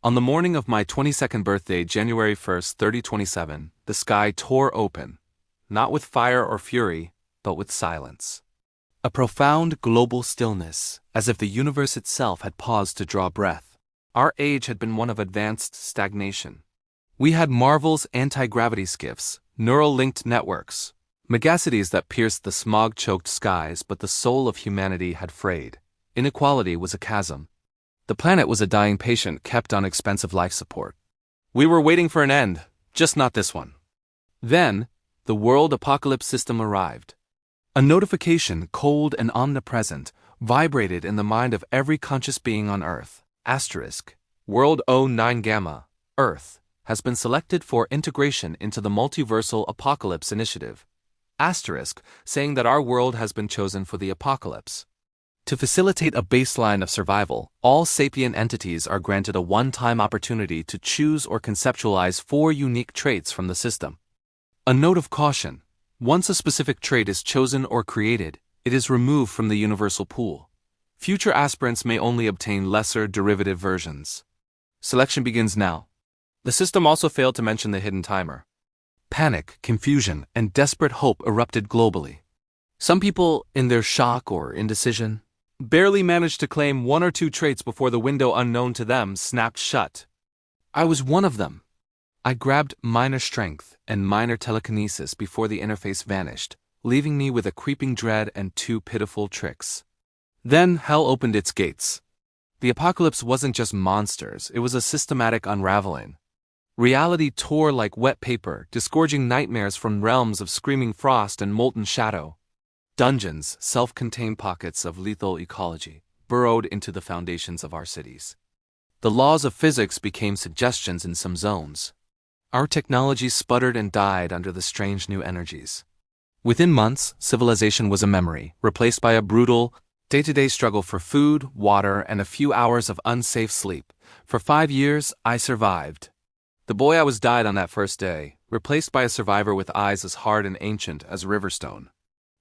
On the morning of my 22nd birthday, January 1st, 3027, the sky tore open, not with fire or fury, but with silence. A profound global stillness, as if the universe itself had paused to draw breath. Our age had been one of advanced stagnation. We had Marvel's anti-gravity skiffs, neural-linked networks, megacities that pierced the smog-choked skies, but the soul of humanity had frayed. Inequality was a chasm. The planet was a dying patient kept on expensive life support. We were waiting for an end, just not this one. Then, the world apocalypse system arrived. A notification, cold and omnipresent, vibrated in the mind of every conscious being on Earth. Asterisk. World 09 Gamma, Earth, has been selected for integration into the Multiversal Apocalypse Initiative. Asterisk, saying that our world has been chosen for the apocalypse. To facilitate a baseline of survival, all sapient entities are granted a one-time opportunity to choose or conceptualize 4 unique traits from the system. A note of caution. Once a specific trait is chosen or created, it is removed from the universal pool. Future aspirants may only obtain lesser derivative versions. Selection begins now. The system also failed to mention the hidden timer. Panic, confusion, and desperate hope erupted globally. Some people, in their shock or indecision, barely managed to claim 1 or 2 traits before the window unknown to them snapped shut. I was one of them. I grabbed minor strength and minor telekinesis before the interface vanished, leaving me with a creeping dread and 2 pitiful tricks. Then hell opened its gates. The apocalypse wasn't just monsters, it was a systematic unraveling. Reality tore like wet paper, disgorging nightmares from realms of screaming frost and molten shadow. Dungeons, self-contained pockets of lethal ecology, burrowed into the foundations of our cities. The laws of physics became suggestions in some zones. Our technology sputtered and died under the strange new energies. Within months, civilization was a memory, replaced by a brutal, day-to-day struggle for food, water, and a few hours of unsafe sleep. For 5 years, I survived. The boy I was died on that first day, replaced by a survivor with eyes as hard and ancient as Riverstone.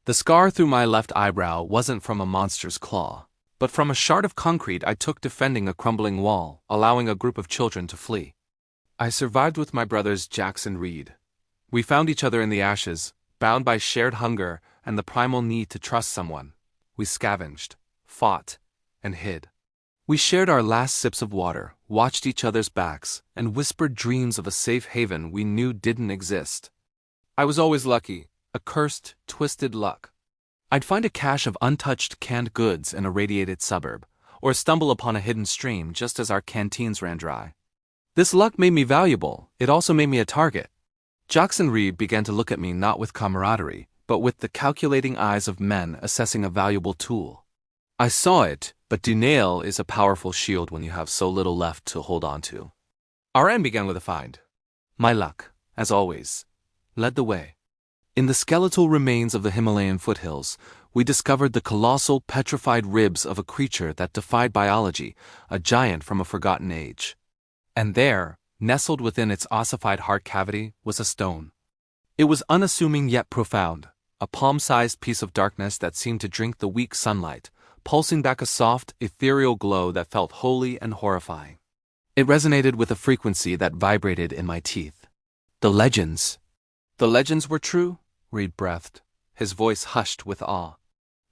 The scar through my left eyebrow wasn't from a monster's claw, but from a shard of concrete I took defending a crumbling wall, allowing a group of children to flee. I survived with my brothers Jax and Reed. We found each other in the ashes, bound by shared hunger and the primal need to trust someone. We scavenged, fought, and hid. We shared our last sips of water, watched each other's backs, and whispered dreams of a safe haven we knew didn't exist. I was always lucky, a cursed, twisted luck. I'd find a cache of untouched canned goods in a radiated suburb, or stumble upon a hidden stream just as our canteens ran dry. This luck made me valuable, it also made me a target. Jackson Reed began to look at me not with camaraderie, but with the calculating eyes of men assessing a valuable tool. I saw it, but denial is a powerful shield when you have so little left to hold on to. Our end began with a find. My luck, as always, led the way. In the skeletal remains of the Himalayan foothills, we discovered the colossal petrified ribs of a creature that defied biology, a giant from a forgotten age. And there, nestled within its ossified heart cavity, was a stone. It was unassuming yet profound, a palm-sized piece of darkness that seemed to drink the weak sunlight, pulsing back a soft, ethereal glow that felt holy and horrifying. It resonated with a frequency that vibrated in my teeth. The legends. The legends were true? Reed breathed, his voice hushed with awe.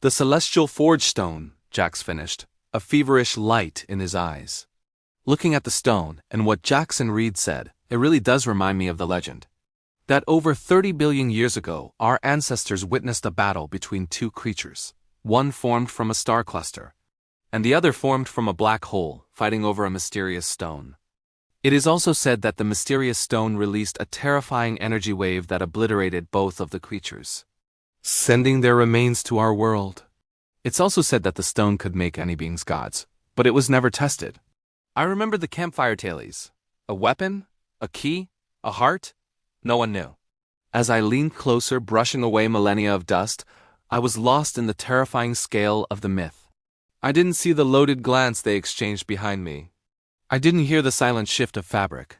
The celestial forge stone, Jax finished, a feverish light in his eyes. Looking at the stone, and what Jackson Reed said, it really does remind me of the legend. That over 30 billion years ago, our ancestors witnessed a battle between 2 creatures. One formed from a star cluster, and the other formed from a black hole, fighting over a mysterious stone. It is also said that the mysterious stone released a terrifying energy wave that obliterated both of the creatures, sending their remains to our world. It's also said that the stone could make any beings gods, but it was never tested. I remember the campfire tales. A weapon? A key? A heart? No one knew. As I leaned closer, brushing away millennia of dust, I was lost in the terrifying scale of the myth. I didn't see the loaded glance they exchanged behind me. I didn't hear the silent shift of fabric.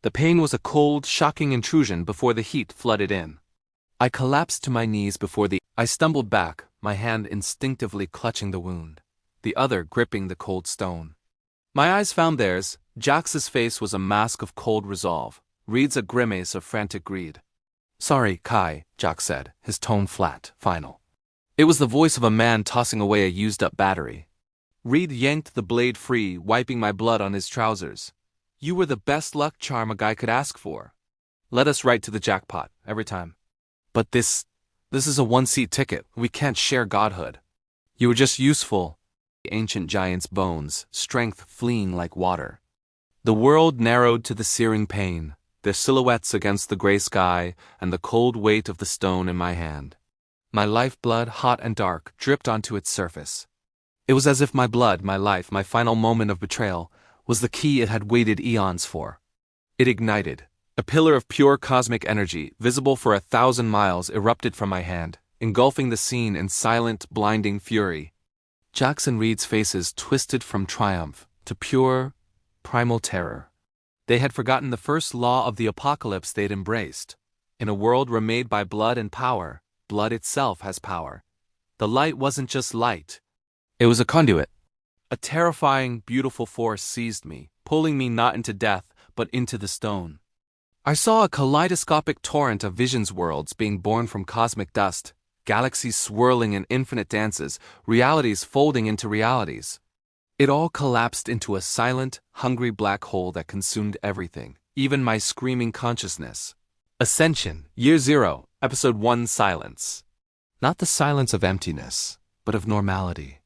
The pain was a cold, shocking intrusion before the heat flooded in. I collapsed to my knees before I stumbled back, my hand instinctively clutching the wound, the other gripping the cold stone. My eyes found theirs, Jax's face was a mask of cold resolve, Reed's a grimace of frantic greed. "Sorry, Kai," Jax said, his tone flat, final. It was the voice of a man tossing away a used-up battery. Reed yanked the blade free, wiping my blood on his trousers. "You were the best luck charm a guy could ask for. Led us right to the jackpot, every time. But this is a one-seat ticket. We can't share godhood. You were just useful." The ancient giant's bones, strength fleeing like water. The world narrowed to the searing pain, their silhouettes against the gray sky and the cold weight of the stone in my hand. My lifeblood, hot and dark, dripped onto its surface. It was as if my blood, my life, my final moment of betrayal, was the key it had waited eons for. It ignited. A pillar of pure cosmic energy, visible for 1,000 miles, erupted from my hand, engulfing the scene in silent, blinding fury. Jax and Reed's faces twisted from triumph to pure, primal terror. They had forgotten the first law of the apocalypse they'd embraced. In a world remade by blood and power, blood itself has power. The light wasn't just light. It was a conduit. A terrifying, beautiful force seized me, pulling me not into death, but into the stone. I saw a kaleidoscopic torrent of visions worlds being born from cosmic dust, galaxies swirling in infinite dances, realities folding into realities. It all collapsed into a silent, hungry black hole that consumed everything, even my screaming consciousness. Ascension, Year 0, Episode 1, Silence. Not the silence of emptiness, but of normality.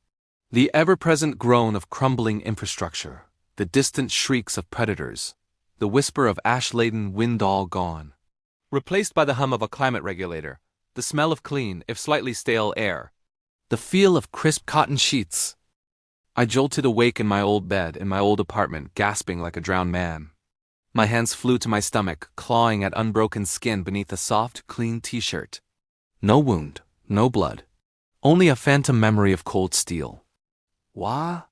The ever-present groan of crumbling infrastructure, the distant shrieks of predators, the whisper of ash-laden wind all gone. Replaced by the hum of a climate regulator, the smell of clean, if slightly stale air, the feel of crisp cotton sheets. I jolted awake in my old bed, in my old apartment, gasping like a drowned man. My hands flew to my stomach, clawing at unbroken skin beneath a soft, clean t-shirt. No wound, no blood. Only a phantom memory of cold steel. "Wah?"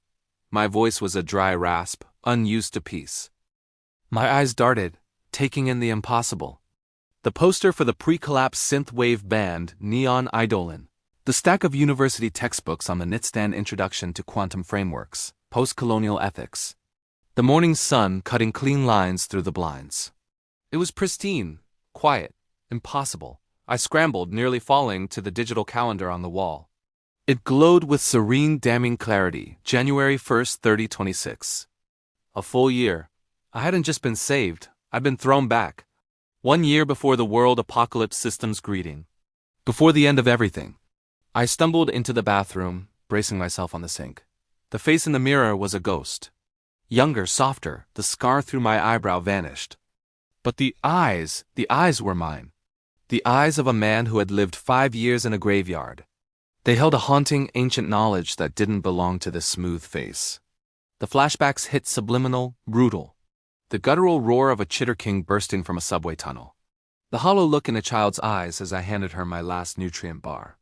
My voice was a dry rasp, unused to peace. My eyes darted, taking in the impossible. The poster for the pre-collapse synthwave band Neon Eidolon. The stack of university textbooks on the nightstand Introduction to Quantum Frameworks, Post-Colonial Ethics. The morning sun cutting clean lines through the blinds. It was pristine, quiet, impossible. I scrambled, nearly falling to the digital calendar on the wall. It glowed with serene, damning clarity, January 1st, 3026. A full year. I hadn't just been saved, I'd been thrown back. 1 year before the world apocalypse system's greeting. Before the end of everything. I stumbled into the bathroom, bracing myself on the sink. The face in the mirror was a ghost. Younger, softer, the scar through my eyebrow vanished. But the eyes were mine. The eyes of a man who had lived 5 years in a graveyard. They held a haunting, ancient knowledge that didn't belong to this smooth face. The flashbacks hit subliminal, brutal. The guttural roar of a chitter king bursting from a subway tunnel. The hollow look in a child's eyes as I handed her my last nutrient bar.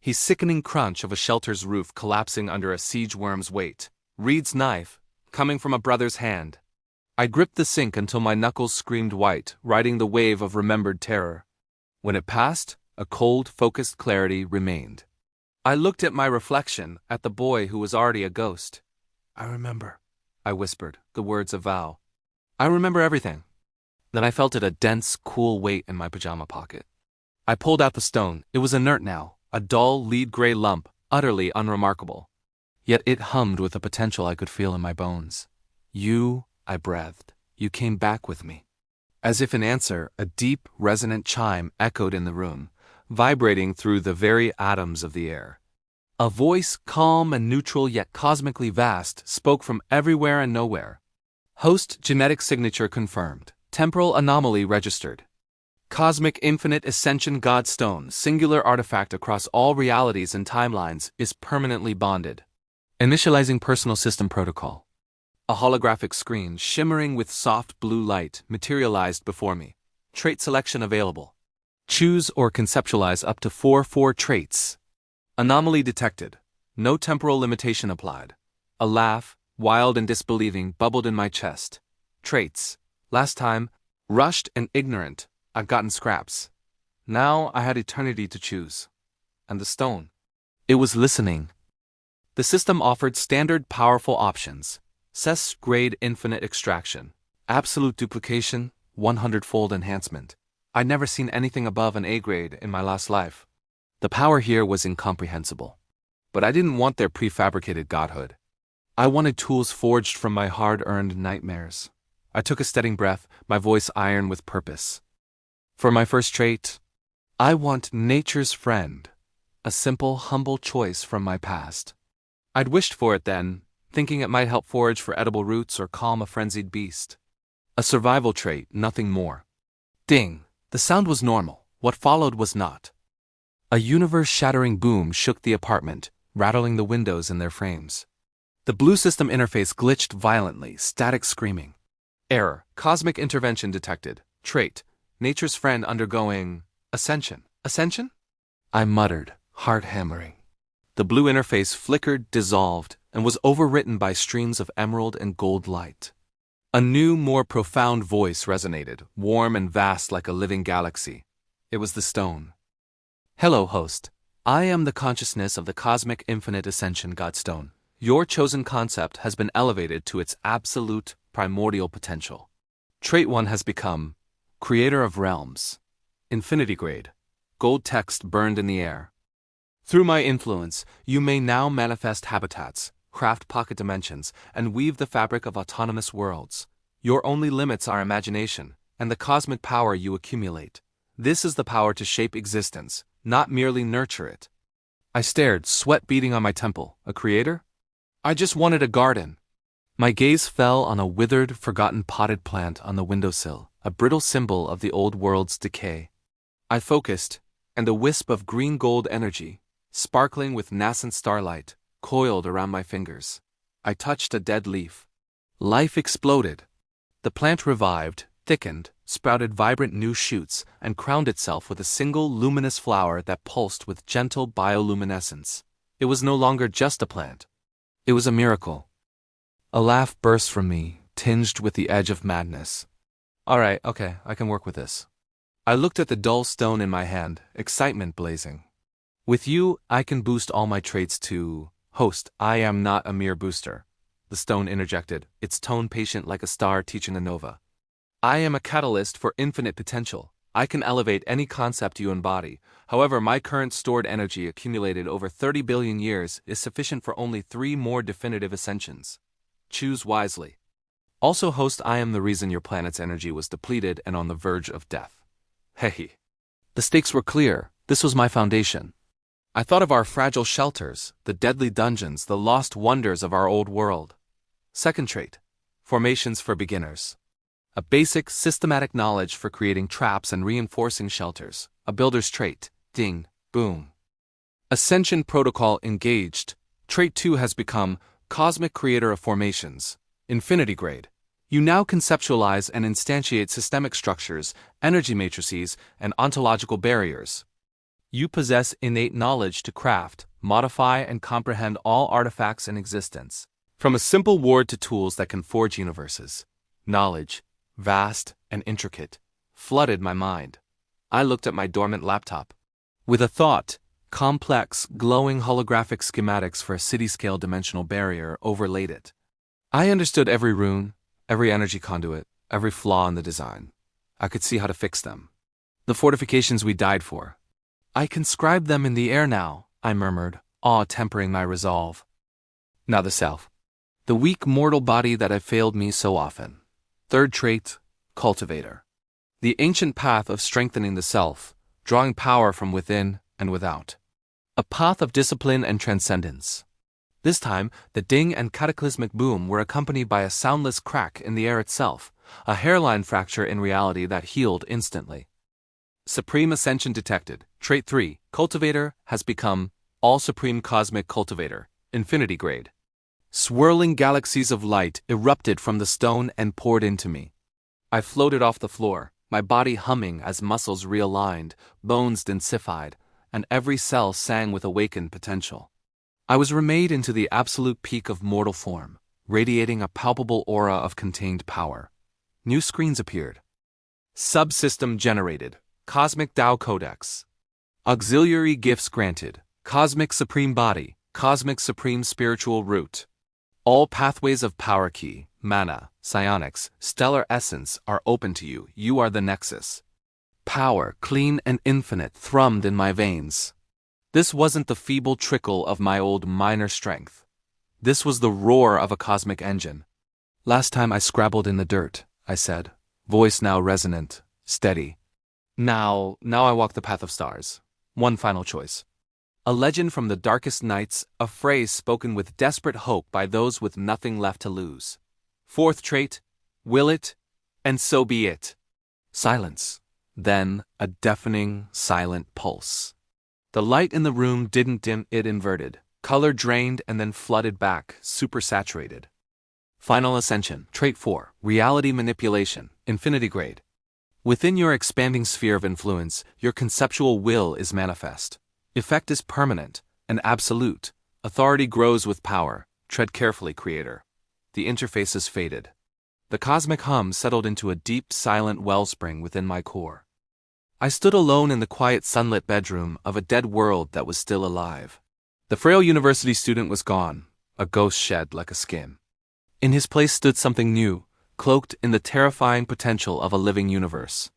The sickening crunch of a shelter's roof collapsing under a siege worm's weight. Reed's knife, coming from a brother's hand. I gripped the sink until my knuckles screamed white, riding the wave of remembered terror. When it passed, a cold, focused clarity remained. I looked at my reflection, at the boy who was already a ghost. "I remember," I whispered, the words a vow. "I remember everything." Then I felt it a dense, cool weight in my pajama pocket. I pulled out the stone. It was inert now, a dull, lead-gray lump, utterly unremarkable. Yet it hummed with a potential I could feel in my bones. "You," I breathed, "you came back with me." As if in answer, a deep, resonant chime echoed in the room, vibrating through the very atoms of the air. A voice, calm and neutral yet cosmically vast, spoke from everywhere and nowhere. Host genetic signature confirmed. Temporal anomaly registered. Cosmic infinite ascension God Stone, singular artifact across all realities and timelines, is permanently bonded. Initializing personal system protocol. A holographic screen, shimmering with soft blue light, materialized before me. Trait selection available. Choose or conceptualize up to 4 traits. Anomaly detected. No temporal limitation applied. A laugh, wild and disbelieving, bubbled in my chest. Traits. Last time, rushed and ignorant, I'd gotten scraps. Now I had eternity to choose. And the stone. It was listening. The system offered standard powerful options. SES grade infinite extraction. Absolute duplication, 100-fold enhancement. I'd never seen anything above an A grade in my last life. The power here was incomprehensible. But I didn't want their prefabricated godhood. I wanted tools forged from my hard-earned nightmares. I took a steady breath, my voice iron with purpose. For my first trait, I want nature's friend, a simple, humble choice from my past. I'd wished for it then, thinking it might help forage for edible roots or calm a frenzied beast. A survival trait, nothing more. Ding! The sound was normal. What followed was not. A universe-shattering boom shook the apartment, rattling the windows in their frames. The blue system interface glitched violently, static screaming. Error. Cosmic intervention detected. Trait. Nature's friend undergoing ascension. Ascension? I muttered, heart hammering. The blue interface flickered, dissolved, and was overwritten by streams of emerald and gold light. A new, more profound voice resonated, warm and vast like a living galaxy. It was the stone. Hello, host. I am the consciousness of the cosmic infinite ascension God Stone. Your chosen concept has been elevated to its absolute, primordial potential. Trait 1 has become Creator of Realms. Infinity grade. Gold text burned in the air. Through my influence, you may now manifest habitats, craft pocket dimensions, and weave the fabric of autonomous worlds. Your only limits are imagination, and the cosmic power you accumulate. This is the power to shape existence, not merely nurture it. I stared, sweat beading on my temple. A creator? I just wanted a garden. My gaze fell on a withered, forgotten potted plant on the windowsill, a brittle symbol of the old world's decay. I focused, and a wisp of green-gold energy, sparkling with nascent starlight, coiled around my fingers. I touched a dead leaf. Life exploded. The plant revived, thickened, sprouted vibrant new shoots, and crowned itself with a single luminous flower that pulsed with gentle bioluminescence. It was no longer just a plant. It was a miracle. A laugh burst from me, tinged with the edge of madness. All right, okay, I can work with this. I looked at the dull stone in my hand, excitement blazing. With you, I can boost all my traits to host. I am not a mere booster. The stone interjected, its tone patient like a star teaching a nova. I am a catalyst for infinite potential. I can elevate any concept you embody. However, my current stored energy accumulated over 30 billion years is sufficient for only 3 more definitive ascensions. Choose wisely. Also, host, I am the reason your planet's energy was depleted and on the verge of death. Hey. The stakes were clear. This was my foundation. I thought of our fragile shelters, the deadly dungeons, the lost wonders of our old world. Second trait. Formations for beginners. A basic, systematic knowledge for creating traps and reinforcing shelters. A builder's trait. Ding. Boom. Ascension protocol engaged. Trait 2 has become Cosmic Creator of Formations. Infinity grade. You now conceptualize and instantiate systemic structures, energy matrices, and ontological barriers. You possess innate knowledge to craft, modify, and comprehend all artifacts in existence. From a simple ward to tools that can forge universes. Knowledge, vast and intricate, flooded my mind. I looked at my dormant laptop. With a thought, complex, glowing holographic schematics for a city-scale dimensional barrier overlaid it. I understood every rune, every energy conduit, every flaw in the design. I could see how to fix them. The fortifications we died for. I conscribed them in the air now, I murmured, awe tempering my resolve. Now the self. The weak mortal body that had failed me so often. Third trait, cultivator. The ancient path of strengthening the self, drawing power from within and without. A path of discipline and transcendence. This time, the ding and cataclysmic boom were accompanied by a soundless crack in the air itself, a hairline fracture in reality that healed instantly. Supreme Ascension detected. Trait 3, Cultivator, has become All-Supreme Cosmic Cultivator, Infinity grade. Swirling galaxies of light erupted from the stone and poured into me. I floated off the floor, my body humming as muscles realigned, bones densified, and every cell sang with awakened potential. I was remade into the absolute peak of mortal form, radiating a palpable aura of contained power. New screens appeared. Subsystem generated. Cosmic Tao Codex. Auxiliary gifts granted. Cosmic Supreme Body. Cosmic Supreme Spiritual Root. All pathways of power key, mana, psionics, stellar essence are open to you. You are the nexus. Power, clean and infinite, thrummed in my veins. This wasn't the feeble trickle of my old minor strength. This was the roar of a cosmic engine. Last time I scrabbled in the dirt, I said, voice now resonant, steady. Now I walk the path of stars. One final choice. A legend from the darkest nights, a phrase spoken with desperate hope by those with nothing left to lose. Fourth trait, will it, and so be it. Silence. Then a deafening, silent pulse. The light in the room didn't dim, it inverted. Color drained and then flooded back, supersaturated. Final ascension, trait 4, reality manipulation, infinity grade. Within your expanding sphere of influence, your conceptual will is manifest. Effect is permanent and absolute. Authority grows with power. Tread carefully, creator. The interface is faded. The cosmic hum settled into a deep, silent wellspring within my core. I stood alone in the quiet, sunlit bedroom of a dead world that was still alive. The frail university student was gone, a ghost shed like a skin. In his place stood something new, cloaked in the terrifying potential of a living universe.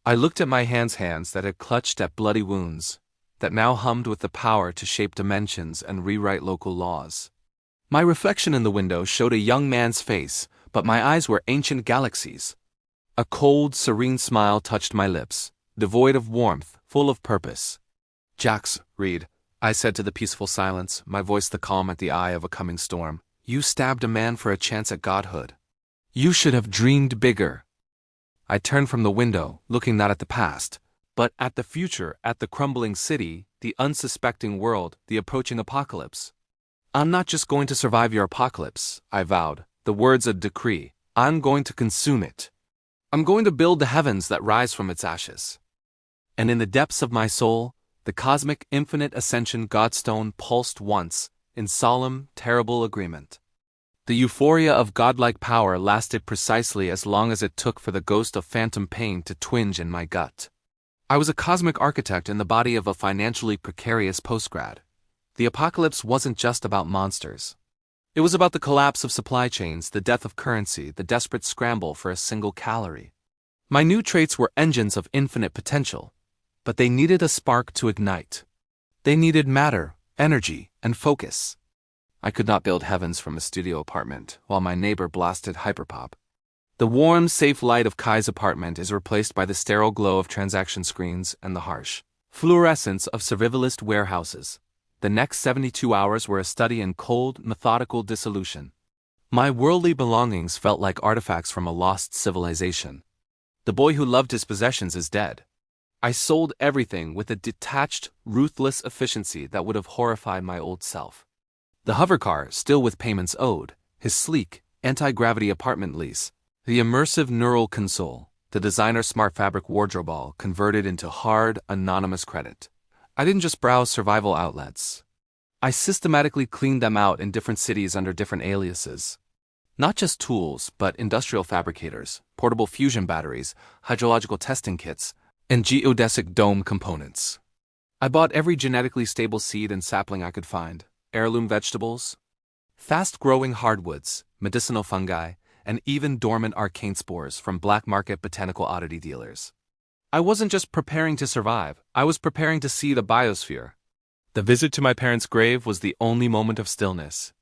I looked at my hands that had clutched at bloody wounds, that now hummed with the power to shape dimensions and rewrite local laws. My reflection in the window showed a young man's face, but my eyes were ancient galaxies. A cold, serene smile touched my lips, devoid of warmth, full of purpose. Jax, Reed, I said to the peaceful silence, my voice the calm at the eye of a coming storm. You stabbed a man for a chance at godhood. You should have dreamed bigger. I turned from the window, looking not at the past, but at the future, at the crumbling city, the unsuspecting world, the approaching apocalypse. I'm not just going to survive your apocalypse, I vowed, the words a decree. I'm going to consume it. I'm going to build the heavens that rise from its ashes. And in the depths of my soul, the cosmic infinite ascension God Stone pulsed once, in solemn, terrible agreement. The euphoria of godlike power lasted precisely as long as it took for the ghost of phantom pain to twinge in my gut. I was a cosmic architect in the body of a financially precarious postgrad. The apocalypse wasn't just about monsters. It was about the collapse of supply chains, the death of currency, the desperate scramble for a single calorie. My new traits were engines of infinite potential, but they needed a spark to ignite. They needed matter, energy, and focus. I could not build heavens from a studio apartment while my neighbor blasted hyperpop. The warm, safe light of Kai's apartment is replaced by the sterile glow of transaction screens and the harsh fluorescence of survivalist warehouses. The next 72 hours were a study in cold, methodical dissolution. My worldly belongings felt like artifacts from a lost civilization. The boy who loved his possessions is dead. I sold everything with a detached, ruthless efficiency that would have horrified my old self. The hovercar, still with payments owed, his sleek, anti-gravity apartment lease, the immersive neural console, the designer smart fabric wardrobe all converted into hard, anonymous credit. I didn't just browse survival outlets. I systematically cleaned them out in different cities under different aliases. Not just tools, but industrial fabricators, portable fusion batteries, hydrological testing kits, and geodesic dome components. I bought every genetically stable seed and sapling I could find, heirloom vegetables, fast-growing hardwoods, medicinal fungi, and even dormant arcane spores from black market botanical oddity dealers. I wasn't just preparing to survive, I was preparing to see the biosphere. The visit to my parents' grave was the only moment of stillness.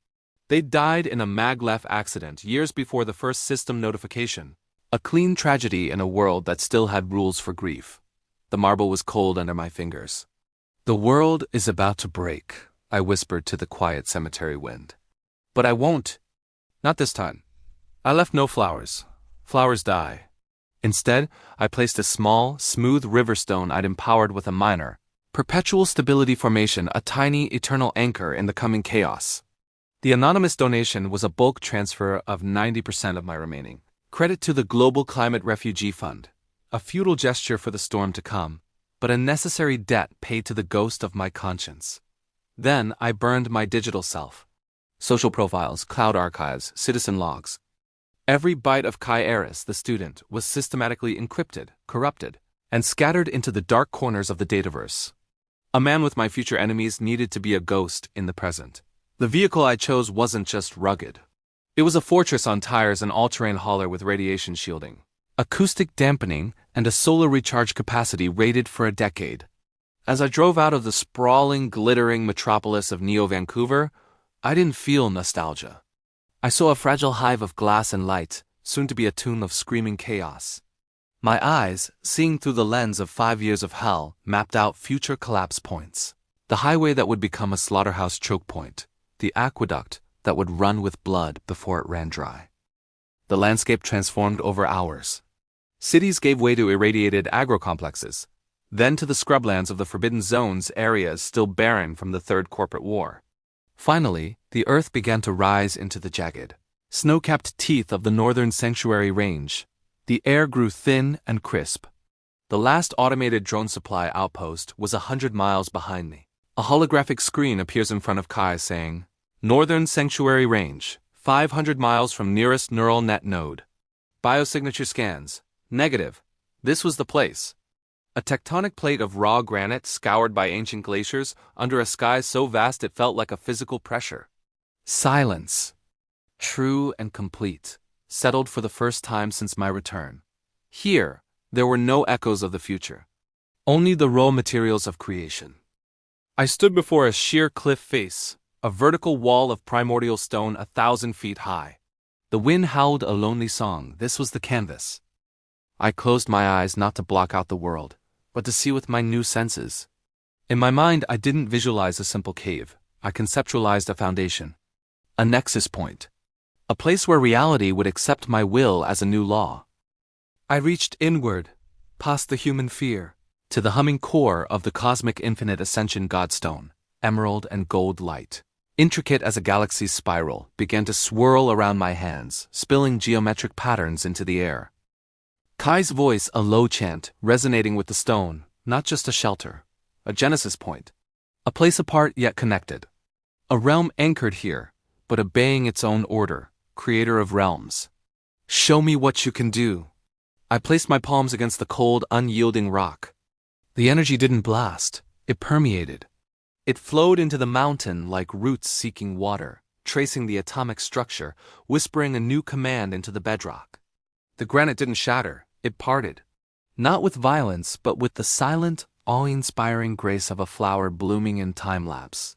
They died in a maglev accident years before the first system notification, a clean tragedy in a world that still had rules for grief. The marble was cold under my fingers. The world is about to break, I whispered to the quiet cemetery wind. But I won't. Not this time. I left no flowers. Flowers die. Instead, I placed a small, smooth river stone I'd empowered with a minor, perpetual stability formation, a tiny, eternal anchor in the coming chaos. The anonymous donation was a bulk transfer of 90% of my remaining credit to the Global Climate Refugee Fund, a futile gesture for the storm to come, but a necessary debt paid to the ghost of my conscience. Then I burned my digital self. Social profiles, cloud archives, citizen logs. Every byte of Kai Eris, the student, was systematically encrypted, corrupted, and scattered into the dark corners of the dataverse. A man with my future enemies needed to be a ghost in the present. The vehicle I chose wasn't just rugged. It was a fortress on tires and all-terrain hauler with radiation shielding, acoustic dampening, and a solar recharge capacity rated for a decade. As I drove out of the sprawling, glittering metropolis of Neo-Vancouver, I didn't feel nostalgia. I saw a fragile hive of glass and light, soon to be a tomb of screaming chaos. My eyes, seeing through the lens of 5 years of hell, mapped out future collapse points. The highway that would become a slaughterhouse choke point. The aqueduct that would run with blood before it ran dry. The landscape transformed over hours. Cities gave way to irradiated agro-complexes, then to the scrublands of the Forbidden Zones, areas still barren from the Third Corporate War. Finally, the earth began to rise into the jagged, snow-capped teeth of the northern sanctuary range. The air grew thin and crisp. The last automated drone supply outpost was 100 miles behind me. A holographic screen appears in front of Kai saying, Northern Sanctuary Range, 500 miles from nearest neural net node. Biosignature scans. Negative. This was the place. A tectonic plate of raw granite scoured by ancient glaciers under a sky so vast it felt like a physical pressure. Silence. True and complete. Settled for the first time since my return. Here, there were no echoes of the future. Only the raw materials of creation. I stood before a sheer cliff face, a vertical wall of primordial stone 1,000 feet high. The wind howled a lonely song. This was the canvas. I closed my eyes not to block out the world, but to see with my new senses. In my mind, I didn't visualize a simple cave. I conceptualized a foundation. A nexus point. A place where reality would accept my will as a new law. I reached inward, past the human fear, to the humming core of the cosmic infinite Ascension God Stone. Emerald and gold light, intricate as a galaxy's spiral, began to swirl around my hands, spilling geometric patterns into the air. Kai's voice, a low chant, resonating with the stone, not just a shelter, a genesis point. A place apart yet connected. A realm anchored here, but obeying its own order, creator of realms. Show me what you can do. I placed my palms against the cold, unyielding rock. The energy didn't blast, it permeated. It flowed into the mountain like roots seeking water, tracing the atomic structure, whispering a new command into the bedrock. The granite didn't shatter, it parted. Not with violence, but with the silent, awe-inspiring grace of a flower blooming in time-lapse.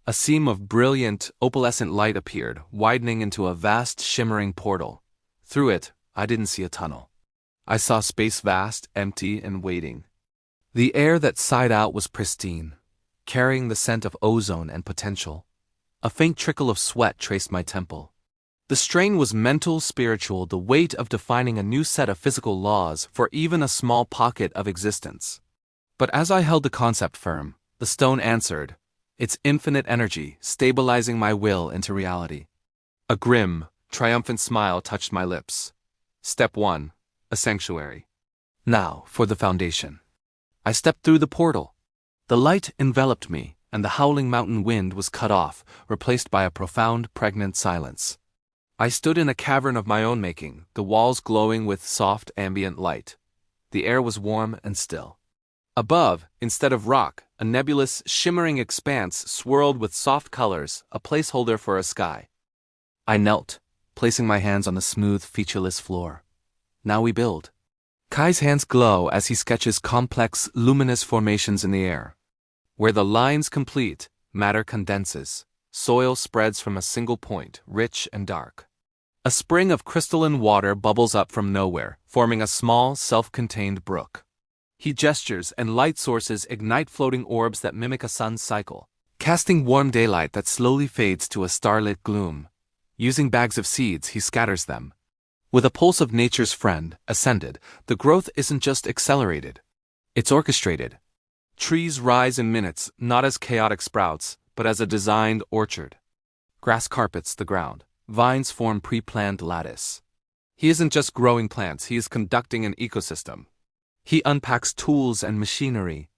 A seam of brilliant, opalescent light appeared, widening into a vast, shimmering portal. Through it, I didn't see a tunnel. I saw space vast, empty, and waiting. The air that sighed out was pristine, carrying the scent of ozone and potential. A faint trickle of sweat traced my temple. The strain was mental, spiritual, the weight of defining a new set of physical laws for even a small pocket of existence. But as I held the concept firm, the stone answered, its infinite energy stabilizing my will into reality. A grim, triumphant smile touched my lips. Step 1. A sanctuary. Now for the foundation. I stepped through the portal. The light enveloped me, and the howling mountain wind was cut off, replaced by a profound, pregnant silence. I stood in a cavern of my own making, the walls glowing with soft, ambient light. The air was warm and still. Above, instead of rock, a nebulous, shimmering expanse swirled with soft colors, a placeholder for a sky. I knelt, placing my hands on the smooth, featureless floor. Now we build. Kai's hands glow as he sketches complex, luminous formations in the air. Where the lines complete, matter condenses. Soil spreads from a single point, rich and dark. A spring of crystalline water bubbles up from nowhere, forming a small, self-contained brook. He gestures, and light sources ignite floating orbs that mimic a sun's cycle, casting warm daylight that slowly fades to a starlit gloom. Using bags of seeds, he scatters them. With a pulse of nature's friend, ascended, the growth isn't just accelerated. It's orchestrated. Trees rise in minutes, not as chaotic sprouts, but as a designed orchard. Grass carpets the ground. Vines form pre-planned lattice. He isn't just growing plants, he is conducting an ecosystem. He unpacks tools and machinery.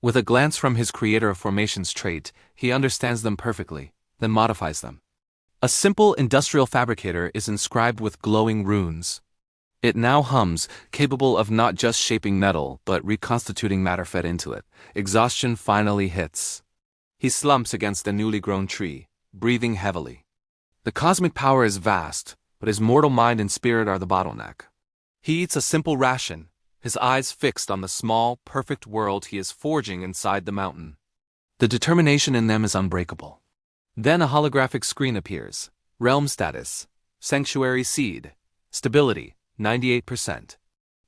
With a glance from his creator of formations trait, he understands them perfectly, then modifies them. A simple industrial fabricator is inscribed with glowing runes. It now hums, capable of not just shaping metal, but reconstituting matter fed into it. Exhaustion finally hits. He slumps against a newly grown tree, breathing heavily. The cosmic power is vast, but his mortal mind and spirit are the bottleneck. He eats a simple ration, his eyes fixed on the small, perfect world he is forging inside the mountain. The determination in them is unbreakable. Then a holographic screen appears. Realm status, sanctuary seed, stability, 98%.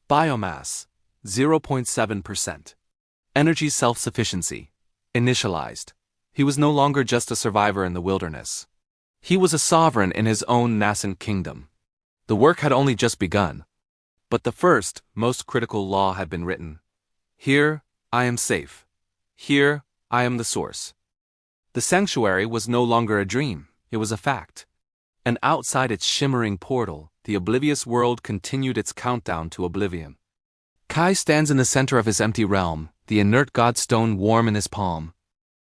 Biomass, 0.7%. Energy self-sufficiency, initialized. He was no longer just a survivor in the wilderness. He was a sovereign in his own nascent kingdom. The work had only just begun. But the first, most critical law had been written. Here, I am safe. Here, I am the source. The sanctuary was no longer a dream, it was a fact. And outside its shimmering portal, the oblivious world continued its countdown to oblivion. Kai stands in the center of his empty realm, the inert God Stone warm in his palm.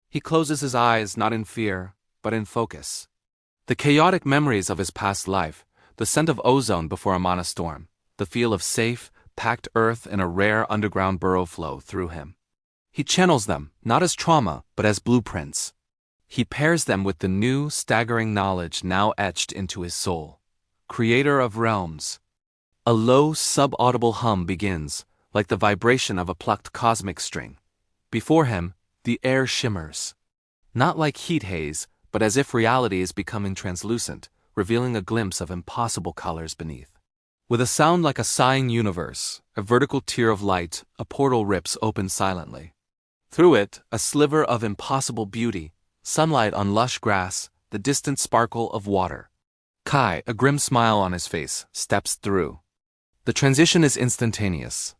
He closes his eyes not in fear, but in focus. The chaotic memories of his past life, the scent of ozone before a monostorm, the feel of safe, packed earth in a rare underground burrow flow through him. He channels them, not as trauma, but as blueprints. He pairs them with the new, staggering knowledge now etched into his soul. Creator of realms. A low, sub-audible hum begins, like the vibration of a plucked cosmic string. Before him, the air shimmers. Not like heat haze, but as if reality is becoming translucent, revealing a glimpse of impossible colors beneath. With a sound like a sighing universe, a vertical tier of light, a portal rips open silently. Through it, a sliver of impossible beauty, sunlight on lush grass, the distant sparkle of water. Kai, a grim smile on his face, steps through. The transition is instantaneous.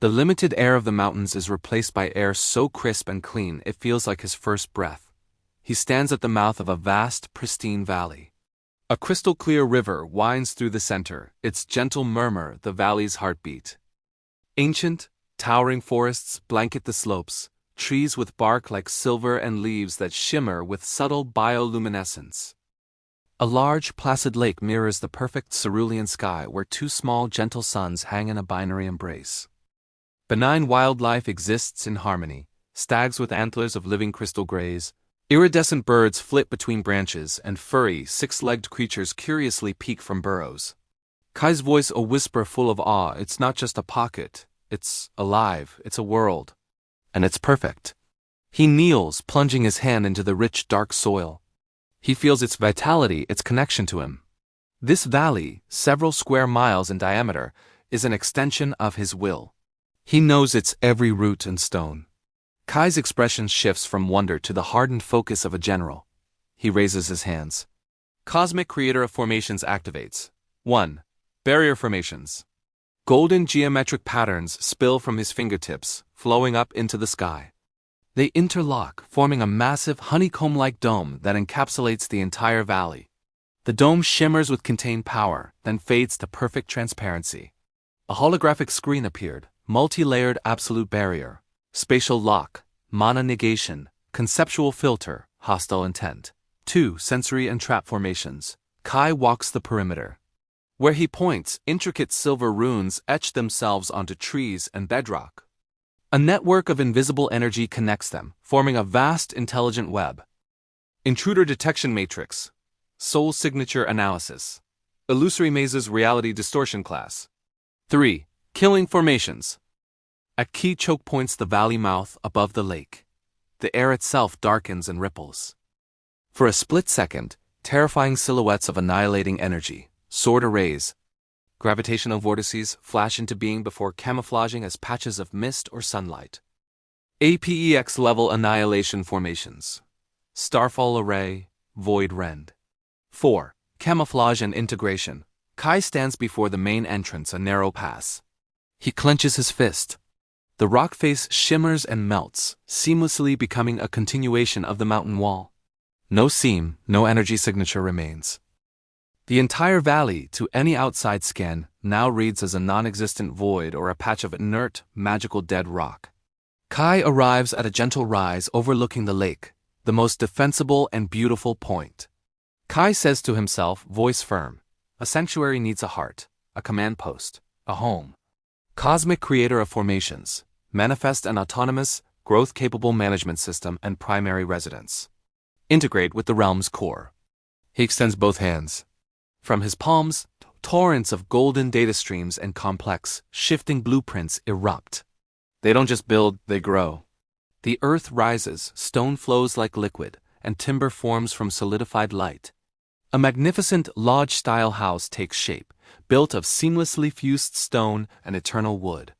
The limited air of the mountains is replaced by air so crisp and clean it feels like his first breath. He stands at the mouth of a vast, pristine valley. A crystal-clear river winds through the center, its gentle murmur the valley's heartbeat. Ancient, towering forests blanket the slopes, trees with bark like silver and leaves that shimmer with subtle bioluminescence. A large, placid lake mirrors the perfect cerulean sky where two small, gentle suns hang in a binary embrace. Benign wildlife exists in harmony, stags with antlers of living crystal grays, iridescent birds flit between branches, and furry, six-legged creatures curiously peek from burrows. Kai's voice a whisper full of awe. It's not just a pocket, it's alive, it's a world. And it's perfect. He kneels, plunging his hand into the rich, dark soil. He feels its vitality, its connection to him. This valley, several square miles in diameter, is an extension of his will. He knows its every root and stone. Kai's expression shifts from wonder to the hardened focus of a general. He raises his hands. Cosmic Creator of Formations activates. 1. Barrier Formations. Golden geometric patterns spill from his fingertips, flowing up into the sky. They interlock, forming a massive honeycomb-like dome that encapsulates the entire valley. The dome shimmers with contained power, then fades to perfect transparency. A holographic screen appeared, multi-layered absolute barrier, spatial lock, mana negation, conceptual filter, hostile intent. 2. Sensory and trap formations. Kai walks the perimeter. Where he points, intricate silver runes etch themselves onto trees and bedrock. A network of invisible energy connects them, forming a vast, intelligent web. Intruder detection matrix. Soul signature analysis. Illusory mazes reality distortion class. 3. Killing formations. At key choke points the valley mouth above the lake. The air itself darkens and ripples. For a split second, terrifying silhouettes of annihilating energy, sword arrays, gravitational vortices flash into being before camouflaging as patches of mist or sunlight. APEX level annihilation formations. Starfall array, void rend. 4. Camouflage and integration. Kai stands before the main entrance, a narrow pass. He clenches his fist. The rock face shimmers and melts, seamlessly becoming a continuation of the mountain wall. No seam, no energy signature remains. The entire valley, to any outside scan, now reads as a non-existent void or a patch of inert, magical dead rock. Kai arrives at a gentle rise overlooking the lake, the most defensible and beautiful point. Kai says to himself, voice firm, a sanctuary needs a heart, a command post, a home. Cosmic Creator of Formations, manifest an autonomous, growth-capable management system and primary residence. integrate with the realm's core. He extends both hands. From his palms, torrents of golden data streams and complex, shifting blueprints erupt. They don't just build, they grow. The earth rises, stone flows like liquid, and timber forms from solidified light. A magnificent lodge-style house takes shape, built of seamlessly fused stone and eternal wood.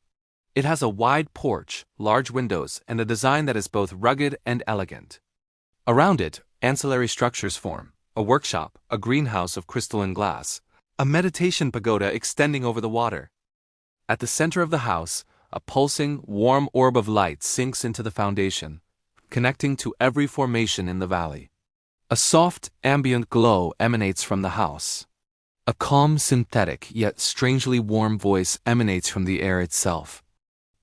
It has a wide porch, large windows, and a design that is both rugged and elegant. Around it, ancillary structures form: a workshop, a greenhouse of crystalline glass, a meditation pagoda extending over the water. At the center of the house, a pulsing, warm orb of light sinks into the foundation, connecting to every formation in the valley. A soft, ambient glow emanates from the house. A calm, synthetic, yet strangely warm voice emanates from the air itself.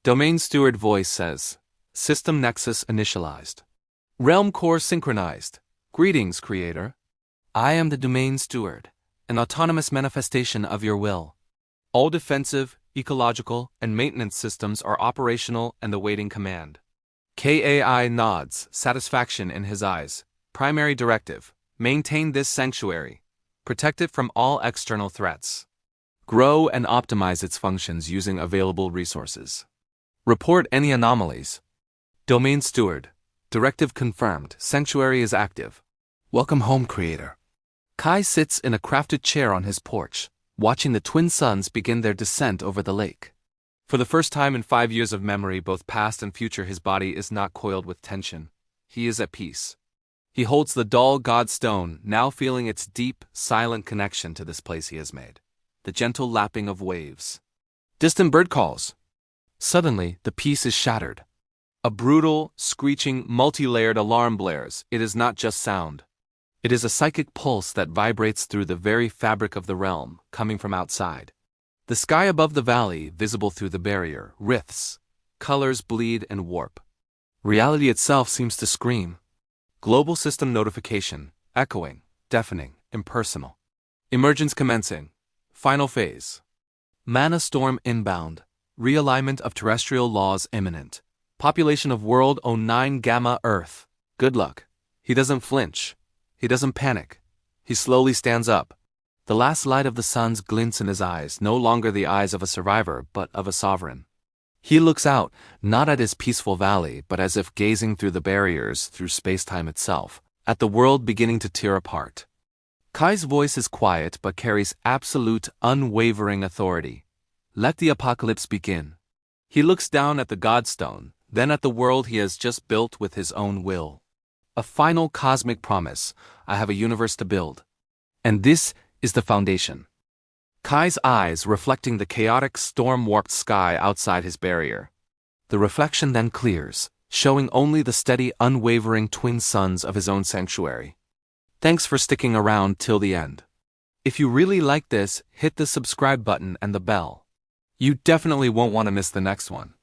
Domain Steward voice says, System Nexus initialized. Realm Core synchronized. Greetings, Creator. I am the Domain Steward, an autonomous manifestation of your will. All defensive, ecological, and maintenance systems are operational and awaiting command. KAI nods, satisfaction in his eyes. Primary directive: maintain this sanctuary. Protect it from all external threats. Grow and optimize its functions using available resources. Report any anomalies. Domain Steward. Directive confirmed. Sanctuary is active. Welcome home, Creator. Kai sits in a crafted chair on his porch, watching the twin suns begin their descent over the lake. For the first time in 5 years of memory, both past and future, his body is not coiled with tension. He is at peace. He holds the dull God Stone, now feeling its deep, silent connection to this place he has made. The gentle lapping of waves. Distant bird calls. Suddenly, the peace is shattered. A brutal, screeching, multi-layered alarm blares. It is not just sound. It is a psychic pulse that vibrates through the very fabric of the realm, coming from outside. The sky above the valley, visible through the barrier, writhes. Colors bleed and warp. Reality itself seems to scream. Global system notification, echoing, deafening, impersonal. Emergence commencing. Final phase. Mana storm inbound. Realignment of terrestrial laws imminent. Population of world 09 Gamma Earth. Good luck. He doesn't flinch. He doesn't panic. He slowly stands up. The last light of the suns glints in his eyes, no longer the eyes of a survivor, but of a sovereign. He looks out, not at his peaceful valley, but as if gazing through the barriers, through space-time itself, at the world beginning to tear apart. Kai's voice is quiet but carries absolute, unwavering authority. Let the apocalypse begin. He looks down at the God Stone, then at the world he has just built with his own will. A final cosmic promise: I have a universe to build. And this is the foundation. Kai's eyes reflecting the chaotic, storm-warped sky outside his barrier. The reflection then clears, showing only the steady, unwavering twin suns of his own sanctuary. Thanks for sticking around till the end. If you really like this, hit the subscribe button and the bell. You definitely won't want to miss the next one.